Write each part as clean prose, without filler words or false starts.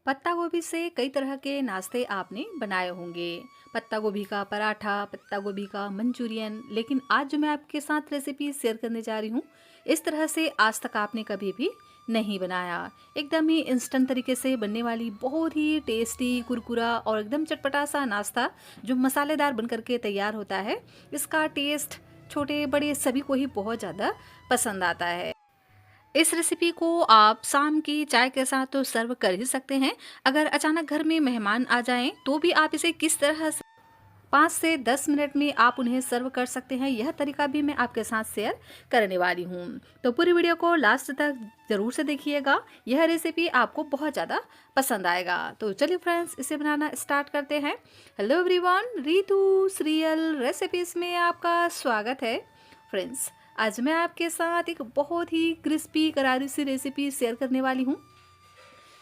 पत्ता गोभी से कई तरह के नाश्ते आपने बनाए होंगे। पत्ता गोभी का पराठा, पत्ता गोभी का मंचूरियन। लेकिन आज जो मैं आपके साथ रेसिपी शेयर करने जा रही हूँ, इस तरह से आज तक आपने कभी भी नहीं बनाया। एकदम ही इंस्टेंट तरीके से बनने वाली बहुत ही टेस्टी, कुरकुरा और एकदम चटपटा सा नाश्ता जो मसालेदार बन करके तैयार होता है। इसका टेस्ट छोटे बड़े सभी को ही बहुत ज़्यादा पसंद आता है। इस रेसिपी को आप शाम की चाय के साथ तो सर्व कर ही सकते हैं। अगर अचानक घर में मेहमान आ जाएं तो भी आप इसे किस तरह से 5 से 10 मिनट में आप उन्हें सर्व कर सकते हैं, यह तरीका भी मैं आपके साथ शेयर करने वाली हूँ। तो पूरी वीडियो को लास्ट तक ज़रूर से देखिएगा। यह रेसिपी आपको बहुत ज़्यादा पसंद आएगा। तो चलिए फ्रेंड्स, इसे बनाना स्टार्ट करते हैं। Hello everyone, Ritu serial recipes में आपका स्वागत है। फ्रेंड्स, आज मैं आपके साथ एक बहुत ही क्रिस्पी करारी सी रेसिपी शेयर करने वाली हूँ,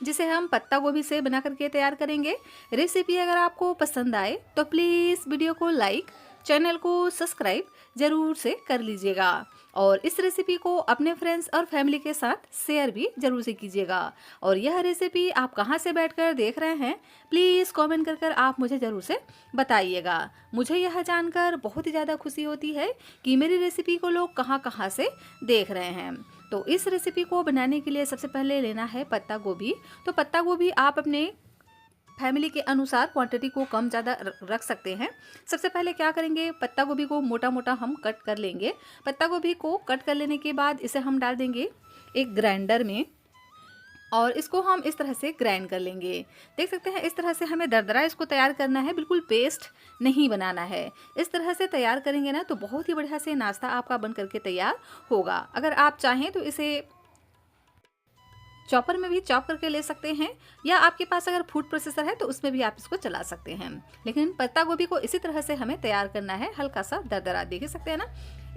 जिसे हम पत्ता गोभी से बना करके तैयार करेंगे। रेसिपी अगर आपको पसंद आए तो प्लीज़ वीडियो को लाइक, चैनल को सब्सक्राइब ज़रूर से कर लीजिएगा और इस रेसिपी को अपने फ्रेंड्स और फैमिली के साथ शेयर भी ज़रूर से कीजिएगा। और यह रेसिपी आप कहाँ से बैठकर देख रहे हैं, प्लीज़ कमेंट कर आप मुझे ज़रूर से बताइएगा। मुझे यह जानकर बहुत ही ज़्यादा खुशी होती है कि मेरी रेसिपी को लोग कहाँ कहाँ से देख रहे हैं। तो इस रेसिपी को बनाने के लिए सबसे पहले लेना है पत्ता गोभी। तो पत्ता गोभी आप अपने फैमिली के अनुसार क्वांटिटी को कम ज़्यादा रख सकते हैं। सबसे पहले क्या करेंगे, पत्ता गोभी को मोटा मोटा हम कट कर लेंगे। पत्ता गोभी को कट कर लेने के बाद इसे हम डाल देंगे एक ग्राइंडर में और इसको हम इस तरह से ग्राइंड कर लेंगे। देख सकते हैं इस तरह से हमें दरदरा इसको तैयार करना है, बिल्कुल पेस्ट नहीं बनाना है। इस तरह से तैयार करेंगे ना तो बहुत ही बढ़िया से नाश्ता आपका बन करके तैयार होगा। अगर आप चाहें तो इसे चॉपर में भी चॉप करके ले सकते हैं, या आपके पास अगर फूड प्रोसेसर है तो उसमें भी आप इसको चला सकते हैं। लेकिन पत्ता गोभी को इसी तरह से हमें तैयार करना है, हल्का सा दरदरा। देख ही सकते हैं ना,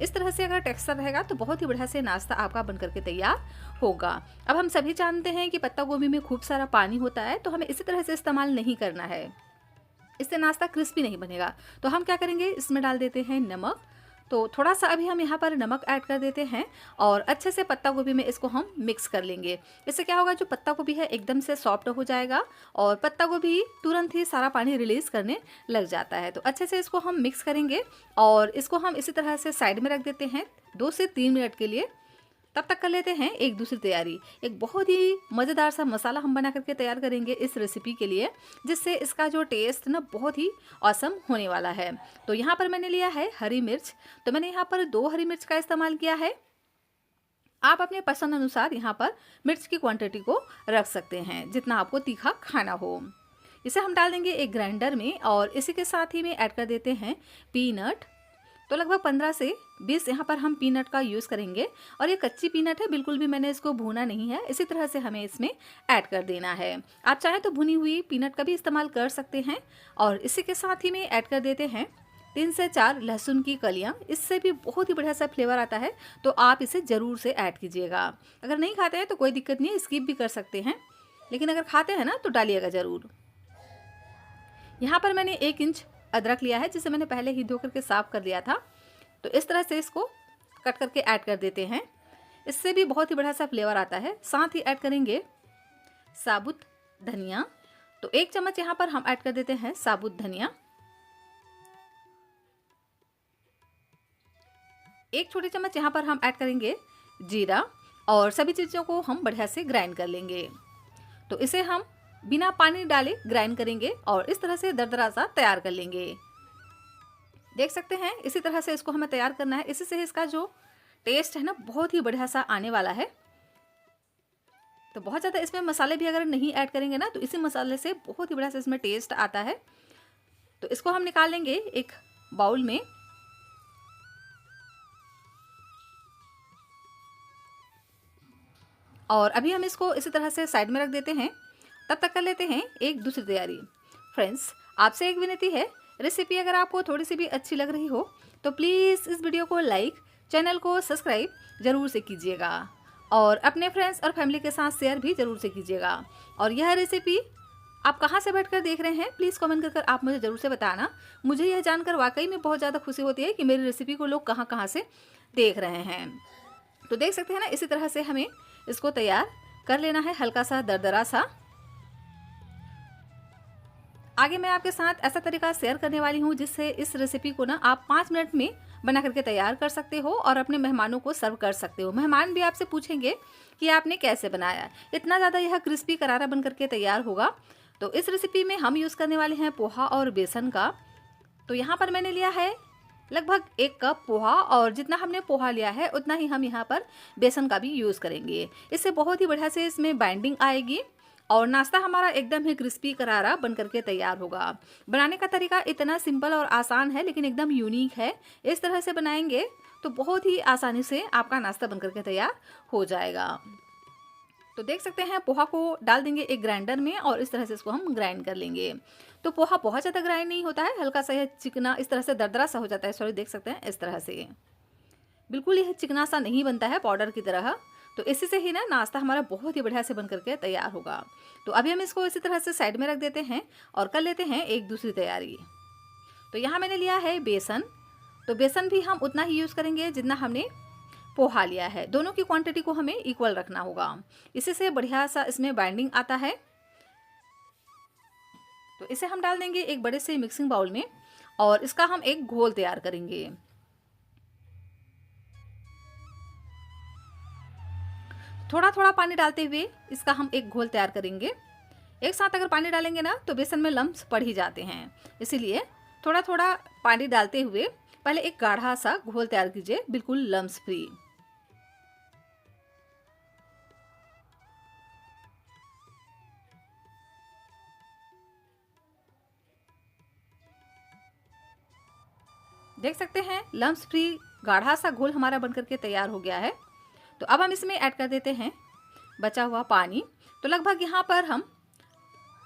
इस तरह से अगर टेक्सचर रहेगा तो बहुत ही बढ़िया से नाश्ता आपका बन करके तैयार होगा। अब हम सभी जानते हैं कि पत्ता गोभी में खूब सारा पानी होता है, तो हमें इसी तरह से इस्तेमाल नहीं करना है, इससे नाश्ता क्रिस्पी नहीं बनेगा। तो हम क्या करेंगे, इसमें डाल देते हैं नमक। तो थोड़ा सा अभी हम यहाँ पर नमक ऐड कर देते हैं और अच्छे से पत्ता गोभी में इसको हम मिक्स कर लेंगे। इससे क्या होगा, जो पत्ता गोभी है एकदम से सॉफ्ट हो जाएगा और पत्ता गोभी तुरंत ही सारा पानी रिलीज़ करने लग जाता है। तो अच्छे से इसको हम मिक्स करेंगे और इसको हम इसी तरह से साइड में रख देते हैं 2 से 3 मिनट के लिए। तब तक कर लेते हैं एक दूसरी तैयारी। एक बहुत ही मज़ेदार सा मसाला हम बना करके तैयार करेंगे इस रेसिपी के लिए, जिससे इसका जो टेस्ट ना बहुत ही ऑसम होने वाला है। तो यहाँ पर मैंने लिया है हरी मिर्च। तो मैंने यहाँ पर 2 हरी मिर्च का इस्तेमाल किया है। आप अपने पसंद अनुसार यहाँ पर मिर्च की क्वांटिटी को रख सकते हैं, जितना आपको तीखा खाना हो। इसे हम डाल देंगे एक ग्राइंडर में और इसी के साथ ही में ऐड कर देते हैं पीनट। तो लगभग 15 से 20 यहाँ पर हम पीनट का यूज़ करेंगे और ये कच्ची पीनट है, बिल्कुल भी मैंने इसको भूना नहीं है। इसी तरह से हमें इसमें ऐड कर देना है। आप चाहें तो भुनी हुई पीनट का भी इस्तेमाल कर सकते हैं। और इसी के साथ ही में ऐड कर देते हैं 3 से 4 लहसुन की कलियाँ। इससे भी बहुत ही बढ़िया सा फ्लेवर आता है, तो आप इसे ज़रूर से ऐड कीजिएगा। अगर नहीं खाते हैं तो कोई दिक्कत नहीं है, स्किप भी कर सकते हैं, लेकिन अगर खाते हैं ना तो डालिएगा ज़रूर। यहाँ पर मैंने 1 इंच अदरक लिया है, जिसे मैंने पहले ही धो करके साफ़ कर लिया था। तो इस तरह से इसको कट करके ऐड कर देते हैं। इससे भी बहुत ही बढ़िया सा फ्लेवर आता है। साथ ही ऐड करेंगे साबुत धनिया। तो 1 चम्मच यहाँ पर हम ऐड कर देते हैं साबुत धनिया। 1 छोटी चम्मच यहाँ पर हम ऐड करेंगे जीरा और सभी चीज़ों को हम बढ़िया से ग्राइंड कर लेंगे। तो इसे हम बिना पानी डाले ग्राइंड करेंगे और इस तरह से दरदरा सा तैयार कर लेंगे। देख सकते हैं इसी तरह से इसको हमें तैयार करना है। इसी से इसका जो टेस्ट है ना बहुत ही बढ़िया सा आने वाला है। तो बहुत ज़्यादा इसमें मसाले भी अगर नहीं ऐड करेंगे ना तो इसी मसाले से बहुत ही बढ़िया से इसमें टेस्ट आता है। तो इसको हम निकाल लेंगे एक बाउल में। और अभी हम इसको इसी तरह से साइड में रख देते हैं। तब तक कर लेते हैं एक दूसरी तैयारी। फ्रेंड्स, आपसे एक विनती है, रेसिपी अगर आपको थोड़ी सी भी अच्छी लग रही हो तो प्लीज़ इस वीडियो को लाइक, चैनल को सब्सक्राइब ज़रूर से कीजिएगा और अपने फ्रेंड्स और फैमिली के साथ शेयर भी ज़रूर से कीजिएगा। और यह रेसिपी आप कहाँ से बैठकर देख रहे हैं, प्लीज़ कमेंट कर आप मुझे ज़रूर से बताना। मुझे यह जानकर वाकई में बहुत ज़्यादा खुशी होती है कि मेरी रेसिपी को लोग कहाँ कहाँ से देख रहे हैं। तो देख सकते हैं ना, इसी तरह से हमें इसको तैयार कर लेना है, हल्का सा दरदरा सा। आगे मैं आपके साथ ऐसा तरीका शेयर करने वाली हूँ जिससे इस रेसिपी को ना आप 5 मिनट में बना करके तैयार कर सकते हो और अपने मेहमानों को सर्व कर सकते हो। मेहमान भी आपसे पूछेंगे कि आपने कैसे बनाया। इतना ज़्यादा यह क्रिस्पी करारा बन करके तैयार होगा। तो इस रेसिपी में हम यूज़ करने वाले हैं पोहा और बेसन का। तो यहाँ पर मैंने लिया है लगभग 1 कप पोहा, और जितना हमने पोहा लिया है उतना ही हम यहाँ पर बेसन का भी यूज़ करेंगे। इससे बहुत ही बढ़िया से इसमें बाइंडिंग आएगी और नाश्ता हमारा एकदम ही क्रिस्पी करारा बन करके तैयार होगा। बनाने का तरीका इतना सिंपल और आसान है लेकिन एकदम यूनिक है। इस तरह से बनाएंगे तो बहुत ही आसानी से आपका नाश्ता बन करके तैयार हो जाएगा। तो देख सकते हैं पोहा को डाल देंगे एक ग्राइंडर में और इस तरह से इसको हम ग्राइंड कर लेंगे। तो पोहा बहुत ज़्यादा ग्राइंड नहीं होता है, हल्का सा यह चिकना इस तरह से दरदरा सा हो जाता है। सॉरी, देख सकते हैं इस तरह से बिल्कुल यह चिकना सा नहीं बनता है पाउडर की तरह। तो इसी से ही ना नाश्ता हमारा बहुत ही बढ़िया से बन करके तैयार होगा। तो अभी हम इसको इसी तरह से साइड में रख देते हैं और कर लेते हैं एक दूसरी तैयारी। तो यहाँ मैंने लिया है बेसन। तो बेसन भी हम उतना ही यूज़ करेंगे जितना हमने पोहा लिया है। दोनों की क्वांटिटी को हमें इक्वल रखना होगा, इसी से बढ़िया सा इसमें बाइंडिंग आता है। तो इसे हम डाल देंगे एक बड़े से मिक्सिंग बाउल में और इसका हम एक घोल तैयार करेंगे। थोड़ा थोड़ा पानी डालते हुए इसका हम एक घोल तैयार करेंगे। एक साथ अगर पानी डालेंगे ना तो बेसन में लम्स पड़ ही जाते हैं, इसीलिए थोड़ा थोड़ा पानी डालते हुए पहले एक गाढ़ा सा घोल तैयार कीजिए, बिल्कुल लम्स फ्री। देख सकते हैं लम्स फ्री गाढ़ा सा घोल हमारा बनकर के तैयार हो गया है। तो अब हम इसमें ऐड कर देते हैं बचा हुआ पानी। तो लगभग यहाँ पर हम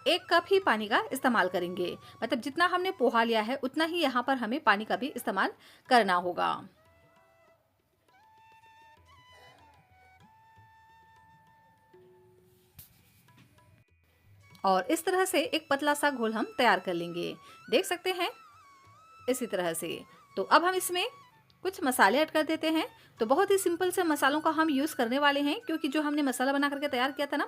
1 कप ही पानी का इस्तेमाल करेंगे, मतलब जितना हमने पोहा लिया है उतना ही यहाँ पर हमें पानी का भी इस्तेमाल करना होगा। और इस तरह से एक पतला सा घोल हम तैयार कर लेंगे, देख सकते हैं इसी तरह से। तो अब हम इसमें कुछ मसाले ऐड कर देते हैं। तो बहुत ही सिंपल से मसालों का हम यूज़ करने वाले हैं, क्योंकि जो हमने मसाला बना करके तैयार किया था ना,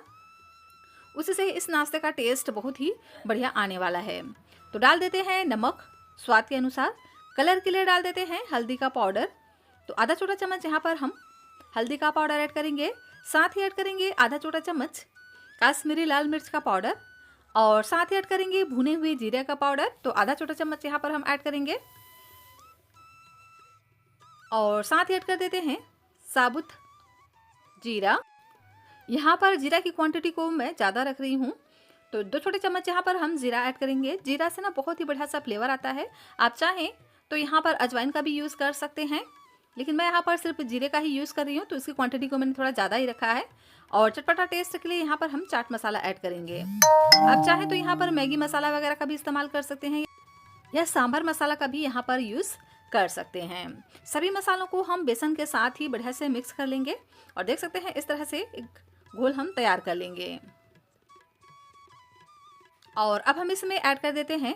उसी से इस नाश्ते का टेस्ट बहुत ही बढ़िया आने वाला है। तो डाल देते हैं नमक स्वाद के अनुसार। कलर के लिए डाल देते हैं हल्दी का पाउडर। तो आधा छोटा चम्मच यहाँ पर हम हल्दी का पाउडर ऐड करेंगे। साथ ही ऐड करेंगे आधा छोटा चम्मच काश्मीरी लाल मिर्च का पाउडर, और साथ ही ऐड करेंगे भुने हुए जीरे का पाउडर। तो आधा छोटा चम्मच यहाँ पर हम ऐड करेंगे, और साथ ही ऐड कर देते हैं साबुत जीरा। यहाँ पर जीरा की क्वांटिटी को मैं ज़्यादा रख रही हूँ, तो 2 छोटे चम्मच यहाँ पर हम जीरा ऐड करेंगे। जीरा से ना बहुत ही बढ़िया सा फ्लेवर आता है। आप चाहें तो यहाँ पर अजवाइन का भी यूज़ कर सकते हैं, लेकिन मैं यहाँ पर सिर्फ जीरे का ही यूज़ कर रही हूँ, तो इसकी क्वांटिटी को मैंने थोड़ा ज़्यादा ही रखा है। और चटपटा टेस्ट के लिए यहाँ पर हम चाट मसाला ऐड करेंगे। आप चाहें तो यहाँ पर मैगी मसाला वगैरह का भी इस्तेमाल कर सकते हैं, या सांभर मसाला का भी यहाँ पर यूज़ कर सकते हैं। सभी मसालों को हम बेसन के साथ ही बढ़िया से मिक्स कर लेंगे, और देख सकते हैं इस तरह से एक घोल हम तैयार कर लेंगे। और अब हम इसमें ऐड कर देते हैं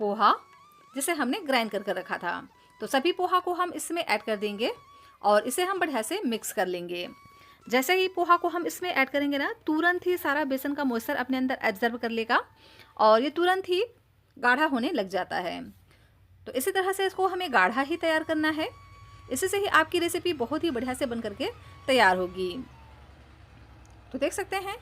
पोहा, जिसे हमने ग्राइंड कर रखा था। तो सभी पोहा को हम इसमें ऐड कर देंगे और इसे हम बढ़िया से मिक्स कर लेंगे। जैसे ही पोहा को हम इसमें ऐड करेंगे ना, तुरंत ही सारा बेसन का मॉइस्चर अपने अंदर एब्जर्व कर लेगा और ये तुरंत ही गाढ़ा होने लग जाता है। तो इसी तरह से इसको हमें गाढ़ा ही तैयार करना है। इसी से ही आपकी रेसिपी बहुत ही बढ़िया से बन करके तैयार होगी। तो देख सकते हैं,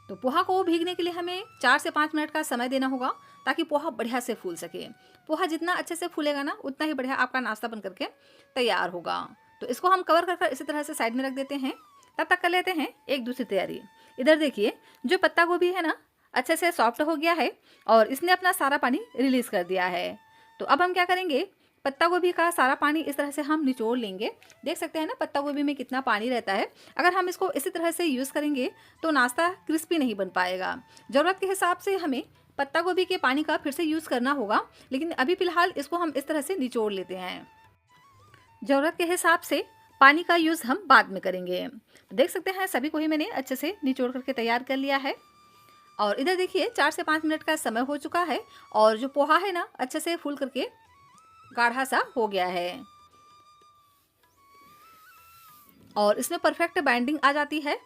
तो पोहा को भीगने के लिए हमें 4 से 5 मिनट का समय देना होगा, ताकि पोहा बढ़िया से फूल सके। पोहा जितना अच्छे से फूलेगा ना, उतना ही बढ़िया आपका नाश्ता बन करके तैयार होगा। तो इसको हम कवर कर इसी तरह से साइड में रख देते हैं। तब तक कर लेते हैं एक दूसरी तैयारी। इधर देखिए, जो पत्ता गोभी है ना, अच्छे से सॉफ्ट हो गया है और इसने अपना सारा पानी रिलीज़ कर दिया है। तो अब हम क्या करेंगे, पत्ता गोभी का सारा पानी इस तरह से हम निचोड़ लेंगे। देख सकते हैं ना पत्ता गोभी में कितना पानी रहता है। अगर हम इसको इसी तरह से यूज़ करेंगे तो नाश्ता क्रिस्पी नहीं बन पाएगा। ज़रूरत के हिसाब से हमें पत्ता गोभी के पानी का फिर से यूज़ करना होगा, लेकिन अभी फ़िलहाल इसको हम इस तरह से निचोड़ लेते हैं। ज़रूरत के हिसाब से पानी का यूज़ हम बाद में करेंगे। देख सकते हैं सभी को ही मैंने अच्छे से निचोड़ करके तैयार कर लिया है। और इधर देखिए 4 से 5 मिनट का समय हो चुका है और जो पोहा है ना, अच्छे से फूल करके गाढ़ा सा हो गया है और इसमें परफेक्ट बाइंडिंग आ जाती है।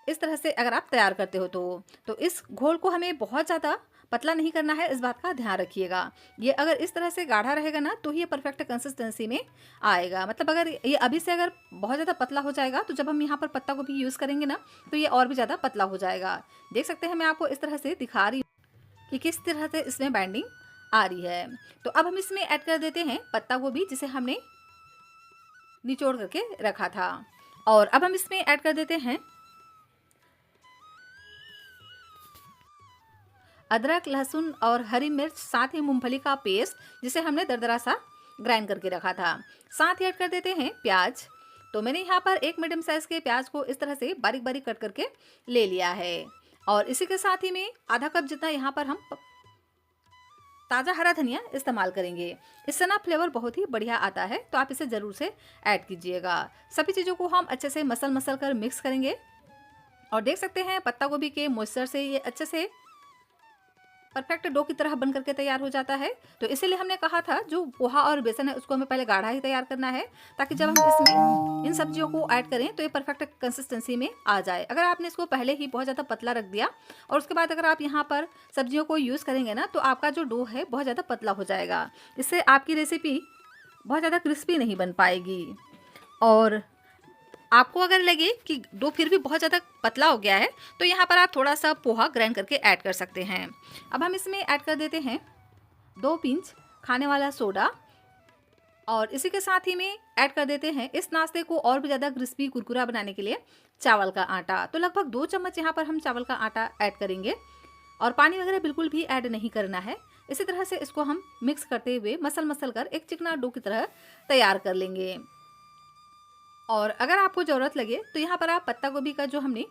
इस तरह से अगर आप तैयार करते हो तो इस घोल को हमें बहुत ज़्यादा पतला नहीं करना है, इस बात का ध्यान रखिएगा। ये अगर इस तरह से गाढ़ा रहेगा ना तो ये परफेक्ट कंसिस्टेंसी में आएगा। मतलब अगर ये अभी से अगर बहुत ज़्यादा पतला हो जाएगा तो जब हम यहाँ पर पत्ता गोभी यूज़ करेंगे ना तो ये और भी ज़्यादा पतला हो जाएगा। देख सकते हैं मैं आपको इस तरह से दिखा रही हूँ कि किस तरह से इसमें बाइंडिंग आ रही है। तो अब हम इसमें ऐड कर देते हैं पत्ता गोभी जिसे हमने निचोड़ करके रखा था। और अब हम इसमें ऐड कर देते हैं अदरक, लहसुन और हरी मिर्च, साथ ही मूंगफली का पेस्ट जिसे हमने दरदरा सा ग्राइंड करके रखा था। साथ ही ऐड कर देते हैं प्याज। तो मैंने यहाँ पर एक मीडियम साइज़ के प्याज को इस तरह से बारीक बारीक कट करके ले लिया है। और इसी के साथ ही में आधा कप जितना यहाँ पर हम ताज़ा हरा धनिया इस्तेमाल करेंगे। इससे ना फ्लेवर बहुत ही बढ़िया आता है, तो आप इसे ज़रूर से ऐड कीजिएगा। सभी चीज़ों को हम अच्छे से मसल कर मिक्स करेंगे। और देख सकते हैं पत्ता गोभी के मॉइस्चर से ये अच्छे से परफेक्ट डो की तरह बन करके तैयार हो जाता है। तो इसीलिए हमने कहा था जो पोहा और बेसन है उसको हमें पहले गाढ़ा ही तैयार करना है, ताकि जब हम इसमें इन सब्जियों को ऐड करें तो ये परफेक्ट कंसिस्टेंसी में आ जाए। अगर आपने इसको पहले ही बहुत ज़्यादा पतला रख दिया और उसके बाद अगर आप यहाँ पर सब्जियों को यूज़ करेंगे ना तो आपका जो डो है बहुत ज़्यादा पतला हो जाएगा। इससे आपकी रेसिपी बहुत ज़्यादा क्रिस्पी नहीं बन पाएगी। और आपको अगर लगे कि डो फिर भी बहुत ज़्यादा पतला हो गया है तो यहाँ पर आप थोड़ा सा पोहा ग्राइंड करके ऐड कर सकते हैं। अब हम इसमें ऐड कर देते हैं 2 पिंच खाने वाला सोडा। और इसी के साथ ही में ऐड कर देते हैं इस नाश्ते को और भी ज़्यादा क्रिस्पी कुरकुरा बनाने के लिए चावल का आटा। तो लगभग 2 चम्मच यहाँ पर हम चावल का आटा ऐड करेंगे। और पानी वगैरह बिल्कुल भी ऐड नहीं करना है। इसी तरह से इसको हम मिक्स करते हुए मसल कर एक चिकना डो की तरह तैयार कर लेंगे। और अगर आपको ज़रूरत लगे तो यहाँ पर आप पत्ता गोभी का जो हमने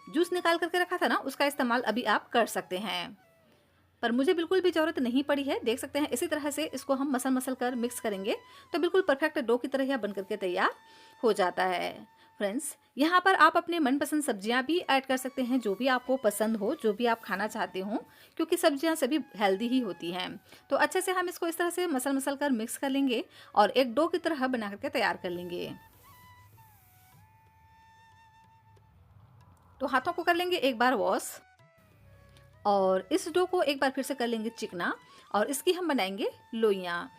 जूस निकाल करके रखा था ना उसका इस्तेमाल अभी आप कर सकते हैं, पर मुझे बिल्कुल भी ज़रूरत नहीं पड़ी है। देख सकते हैं इसी तरह से इसको हम मसल कर मिक्स करेंगे तो बिल्कुल परफेक्ट डो की तरह यह बन करके तैयार हो जाता है। फ्रेंड्स, यहाँ पर आप अपने मनपसंद सब्जियाँ भी ऐड कर सकते हैं, जो भी आपको पसंद हो, जो भी आप खाना चाहते हो, क्योंकि सब्जियाँ सभी हेल्दी ही होती हैं। तो अच्छे से हम इसको इस तरह से मसल कर मिक्स कर लेंगे और एक डो की तरह बना करके तैयार कर लेंगे। तो हाथों को कर लेंगे एक बार वॉश और इस डो को एक बार फिर से कर लेंगे चिकना और इसकी हम बनाएंगे लोइयाँ।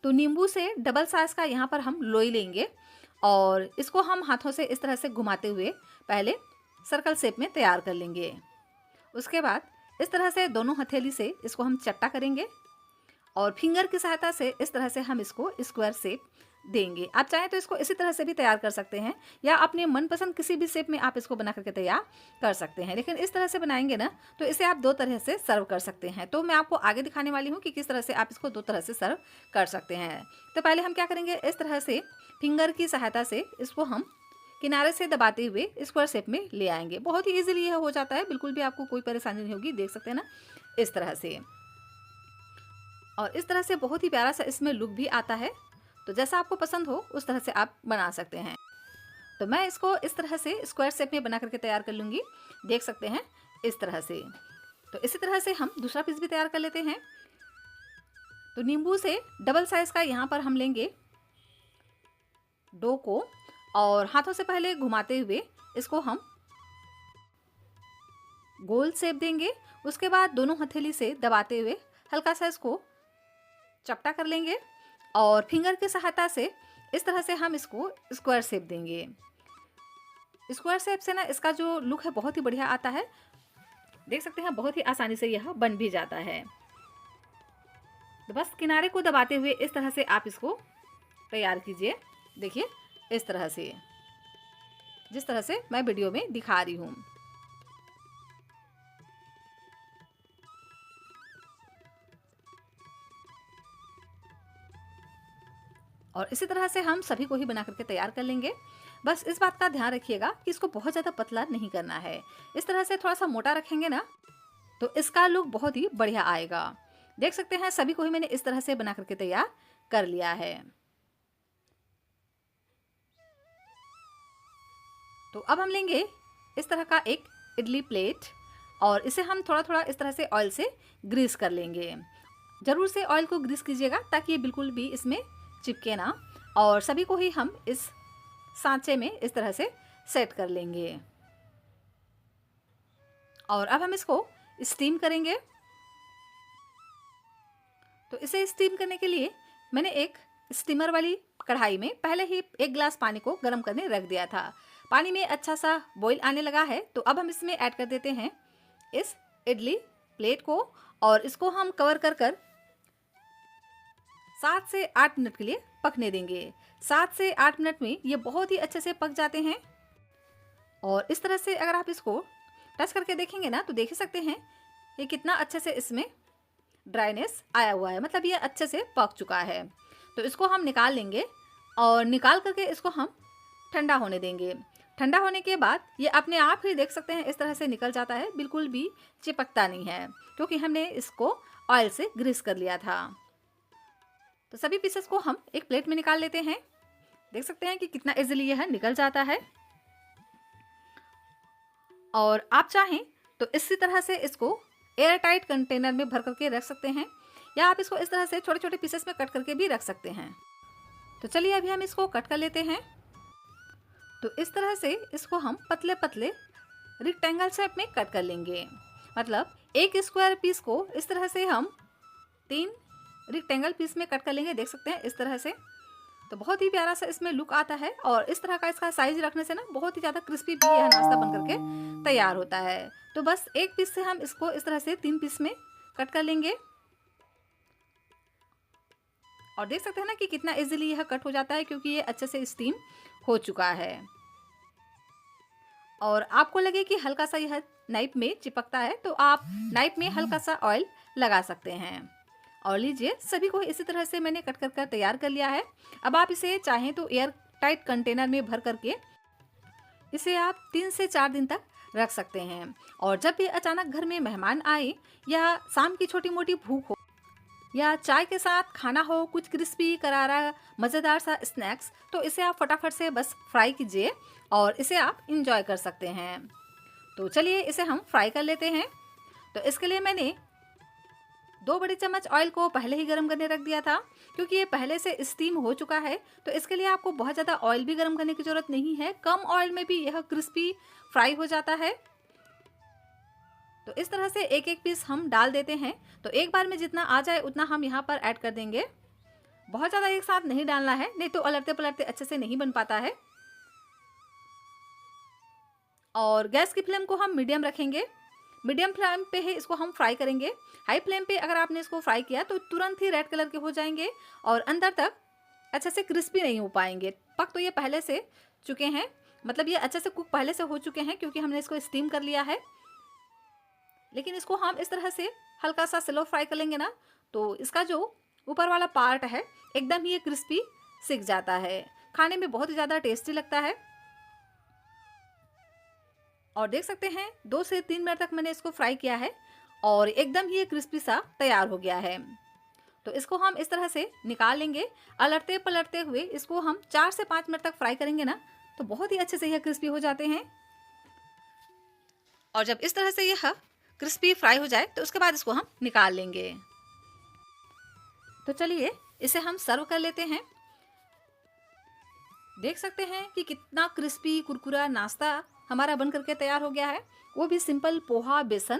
तो नींबू से डबल साइज का यहाँ पर हम लोई लेंगे और इसको हम हाथों से इस तरह से घुमाते हुए पहले सर्कल शेप में तैयार कर लेंगे। उसके बाद इस तरह से दोनों हथेली से इसको हम चट्टा करेंगे और फिंगर की सहायता से इस तरह से हम इसको स्क्वायर शेप देंगे। आप चाहें तो इसको इसी तरह से भी तैयार कर सकते हैं या अपने मनपसंद किसी भी शेप में आप इसको बना करके तैयार कर सकते हैं, लेकिन इस तरह से बनाएंगे ना तो इसे आप 2 तरह से सर्व कर सकते हैं। तो मैं आपको आगे दिखाने वाली हूँ कि किस तरह से आप इसको 2 तरह से सर्व कर सकते हैं। तो पहले हम क्या करेंगे, इस तरह से फिंगर की सहायता से इसको हम किनारे से दबाते हुए स्क्वायर शेप में ले आएंगे। बहुत ही ईजिली यह हो जाता है, बिल्कुल भी आपको कोई परेशानी नहीं होगी। देख सकते हैं ना इस तरह से, और इस तरह से बहुत ही प्यारा सा इसमें लुक भी आता है। तो जैसा आपको पसंद हो उस तरह से आप बना सकते हैं। तो मैं इसको इस तरह से स्क्वायर शेप में बना करके तैयार कर लूँगी। देख सकते हैं इस तरह से। तो इसी तरह से हम दूसरा पीस भी तैयार कर लेते हैं। तो नींबू से डबल साइज़ का यहाँ पर हम लेंगे डो को और हाथों से पहले घुमाते हुए इसको हम गोल शेप देंगे। उसके बाद दोनों हथेली से दबाते हुए हल्का सा इसको चपटा कर लेंगे और फिंगर की सहायता से इस तरह से हम इसको स्क्वायर शेप देंगे। स्क्वायर शेप से ना इसका जो लुक है बहुत ही बढ़िया आता है। देख सकते हैं बहुत ही आसानी से यह बन भी जाता है। तो बस किनारे को दबाते हुए इस तरह से आप इसको तैयार कीजिए। देखिए इस तरह से, जिस तरह से मैं वीडियो में दिखा रही हूँ। और इसी तरह से हम सभी को ही बना करके तैयार कर लेंगे। बस इस बात का ध्यान रखिएगा कि इसको बहुत ज़्यादा पतला नहीं करना है। इस तरह से थोड़ा सा मोटा रखेंगे ना तो इसका लुक बहुत ही बढ़िया आएगा। देख सकते हैं सभी को ही मैंने इस तरह से बना करके तैयार कर लिया है। तो अब हम लेंगे इस तरह का एक इडली प्लेट और इसे हम थोड़ा थोड़ा इस तरह से ऑयल से ग्रीस कर लेंगे। ज़रूर से ऑयल को ग्रीस कीजिएगा ताकि ये बिल्कुल भी इसमें चिपके ना। और सभी को ही हम इस सांचे में इस तरह से सेट कर लेंगे। और अब हम इसको स्टीम करेंगे। तो इसे स्टीम करने के लिए मैंने एक स्टीमर वाली कढ़ाई में पहले ही 1 गिलास पानी को गर्म करने रख दिया था। पानी में अच्छा सा बॉईल आने लगा है, तो अब हम इसमें ऐड कर देते हैं इस इडली प्लेट को और इसको हम कवर कर 7 से 8 मिनट के लिए पकने देंगे। 7 से 8 मिनट में ये बहुत ही अच्छे से पक जाते हैं। और इस तरह से अगर आप इसको टच करके देखेंगे ना, तो देख सकते हैं ये कितना अच्छे से इसमें ड्राइनेस आया हुआ है, मतलब ये अच्छे से पक चुका है। तो इसको हम निकाल लेंगे और निकाल करके इसको हम ठंडा होने देंगे। ठंडा होने के बाद ये अपने आप ही देख सकते हैं इस तरह से निकल जाता है, बिल्कुल भी चिपकता नहीं है, क्योंकि हमने इसको ऑयल से ग्रीस कर लिया था। तो सभी पीसेस को हम एक प्लेट में निकाल लेते हैं। देख सकते हैं कि कितना इजीली यह निकल जाता है। और आप चाहें तो इसी तरह से इसको एयर टाइट कंटेनर में भर करके रख सकते हैं, या आप इसको इस तरह से छोटे छोटे पीसेस में कट करके भी रख सकते हैं। तो चलिए अभी हम इसको कट कर लेते हैं। तो इस तरह से इसको हम पतले पतले रेक्टेंगल शेप में कट कर लेंगे, मतलब एक स्क्वायर पीस को इस तरह से हम 3 रेक्टेंगल पीस में कट कर लेंगे। देख सकते हैं इस तरह से। तो बहुत ही प्यारा सा इसमें लुक आता है और इस तरह का इसका साइज रखने से ना बहुत ही ज़्यादा क्रिस्पी भी यह नाश्ता बन करके तैयार होता है। तो बस एक पीस से हम इसको इस तरह से 3 पीस में कट कर लेंगे और देख सकते हैं ना कि कितना इजीली यह कट हो जाता है, क्योंकि ये अच्छे से स्टीम हो चुका है। और आपको लगे कि हल्का सा यह नाइफ में चिपकता है, तो आप नाइफ में हल्का सा ऑयल लगा सकते हैं। और लीजिए सभी को इसी तरह से मैंने कट कर तैयार कर लिया है। अब आप इसे चाहें तो एयर टाइट कंटेनर में भर करके इसे आप 3 से 4 दिन तक रख सकते हैं। और जब भी अचानक घर में मेहमान आए या शाम की छोटी मोटी भूख हो या चाय के साथ खाना हो, कुछ क्रिस्पी करारा मज़ेदार सा स्नैक्स, तो इसे आप फटाफट से बस फ्राई कीजिए और इसे आप इंजॉय कर सकते हैं। तो चलिए इसे हम फ्राई कर लेते हैं। तो इसके लिए मैंने 2 बड़े चम्मच ऑयल को पहले ही गर्म करने रख दिया था, क्योंकि ये पहले से स्टीम हो चुका है। तो इसके लिए आपको बहुत ज़्यादा ऑयल भी गर्म करने की ज़रूरत नहीं है, कम ऑयल में भी यह क्रिस्पी फ्राई हो जाता है। तो इस तरह से एक एक पीस हम डाल देते हैं। तो एक बार में जितना आ जाए उतना हम यहाँ पर ऐड कर देंगे। बहुत ज़्यादा एक साथ नहीं डालना है, नहीं तो उलटते पलटते अच्छे से नहीं बन पाता है। और गैस की फ्लेम को हम मीडियम रखेंगे। मीडियम फ्लेम पे ही इसको हम फ्राई करेंगे। हाई फ्लेम पे अगर आपने इसको फ्राई किया तो तुरंत ही रेड कलर के हो जाएंगे और अंदर तक अच्छे से क्रिस्पी नहीं हो पाएंगे। पक तो ये पहले से चुके हैं, मतलब ये अच्छे से कुक पहले से हो चुके हैं, क्योंकि हमने इसको स्टीम कर लिया है। लेकिन इसको हम इस तरह से हल्का सा स्लो फ्राई कर लेंगे ना, तो इसका जो ऊपर वाला पार्ट है एकदम ही ये क्रिस्पी सिक जाता है, खाने में बहुत ही ज़्यादा टेस्टी लगता है। और देख सकते हैं 2 से 3 मिनट तक मैंने इसको फ्राई किया है और एकदम ही ये क्रिस्पी सा तैयार हो गया है। तो इसको हम इस तरह से निकाल लेंगे। अलटते पलटते हुए इसको हम 4 से 5 मिनट तक फ्राई करेंगे ना, तो बहुत ही अच्छे से यह क्रिस्पी हो जाते हैं। और जब इस तरह से यह क्रिस्पी फ्राई हो जाए तो उसके बाद इसको हम निकाल लेंगे। तो चलिए इसे हम सर्व कर लेते हैं। देख सकते हैं कि कितना क्रिस्पी कुरकुरा नाश्ता हमारा बन करके तैयार हो गया है, वो भी सिंपल पोहा, बेसन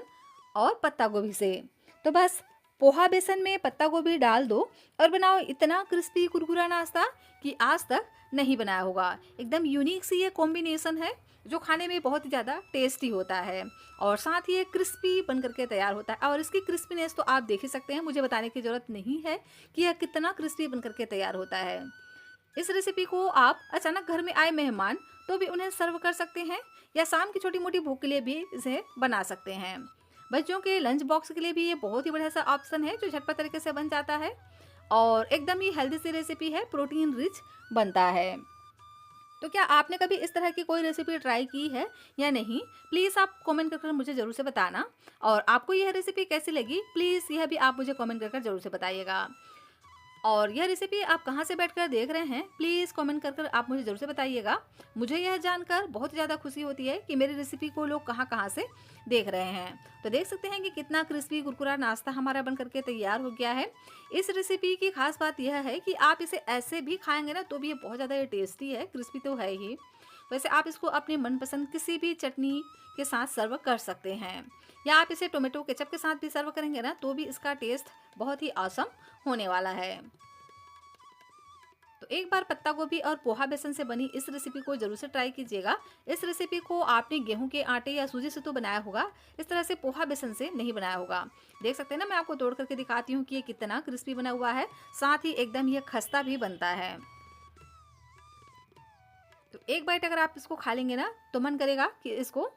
और पत्ता गोभी से। तो बस पोहा बेसन में पत्ता गोभी डाल दो और बनाओ इतना क्रिस्पी कुरकुरा नाश्ता कि आज तक नहीं बनाया होगा। एकदम यूनिक सी ये कॉम्बिनेशन है जो खाने में बहुत ही ज़्यादा टेस्टी होता है और साथ ही ये क्रिस्पी बन करके तैयार होता है। और इसकी क्रिस्पीनेस तो आप देख ही सकते हैं, मुझे बताने की ज़रूरत नहीं है कि यह कितना क्रिस्पी बन करके तैयार होता है। इस रेसिपी को आप अचानक घर में आए मेहमान तो भी उन्हें सर्व कर सकते हैं, या शाम की छोटी मोटी भूख के लिए भी इसे बना सकते हैं। बच्चों के लंच बॉक्स के लिए भी ये बहुत ही बढ़िया सा ऑप्शन है जो झटपट तरीके से बन जाता है और एकदम ही हेल्दी सी रेसिपी है, प्रोटीन रिच बनता है। तो क्या आपने कभी इस तरह की कोई रेसिपी ट्राई की है या नहीं, प्लीज़ आप कमेंट कर मुझे ज़रूर से बताना। और आपको यह रेसिपी कैसी लगी प्लीज़ यह भी आप मुझे कमेंट कर ज़रूर से बताइएगा। और यह रेसिपी आप कहाँ से बैठकर देख रहे हैं प्लीज़ कमेंट कर आप मुझे ज़रूर से बताइएगा। मुझे यह जानकर बहुत ज़्यादा खुशी होती है कि मेरी रेसिपी को लोग कहाँ कहाँ से देख रहे हैं। तो देख सकते हैं कि कितना क्रिस्पी कुरकुरा नाश्ता हमारा बन करके तैयार हो गया है। इस रेसिपी की खास बात यह है कि आप इसे ऐसे भी खाएंगे ना तो भी ये बहुत ज़्यादा टेस्टी है, क्रिस्पी तो है ही। वैसे आप इसको अपने मनपसंद किसी भी चटनी के साथ सर्व कर सकते हैं, या आप इसे टोमेटो केचप के साथ भी सर्व करेंगे ना तो भी इसका टेस्ट बहुत ही ऑसम होने वाला है। तो एक बार पत्ता गोभी और पोहा बेसन से बनी इस रेसिपी को जरूर से ट्राई कीजिएगा। इस रेसिपी को आपने गेहूं के आटे या सूजी से तो बनाया होगा, इस तरह से पोहा बेसन से नहीं बनाया होगा। देख सकते हैं ना, मैं आपको तोड़ करके दिखाती हूँ कि ये कितना क्रिस्पी बना हुआ है, साथ ही एकदम ये खस्ता भी बनता है। तो एक बाइट अगर आप इसको खा लेंगे ना तो मन करेगा कि इसको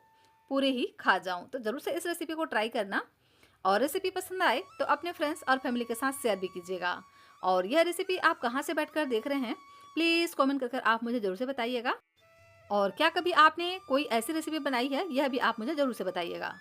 पूरे ही खा जाऊं। तो ज़रूर से इस रेसिपी को ट्राई करना, और रेसिपी पसंद आए तो अपने फ्रेंड्स और फैमिली के साथ शेयर भी कीजिएगा। और यह रेसिपी आप कहाँ से बैठकर देख रहे हैं, प्लीज़ कमेंट कर आप मुझे ज़रूर से बताइएगा। और क्या कभी आपने कोई ऐसी रेसिपी बनाई है, यह भी आप मुझे ज़रूर से बताइएगा।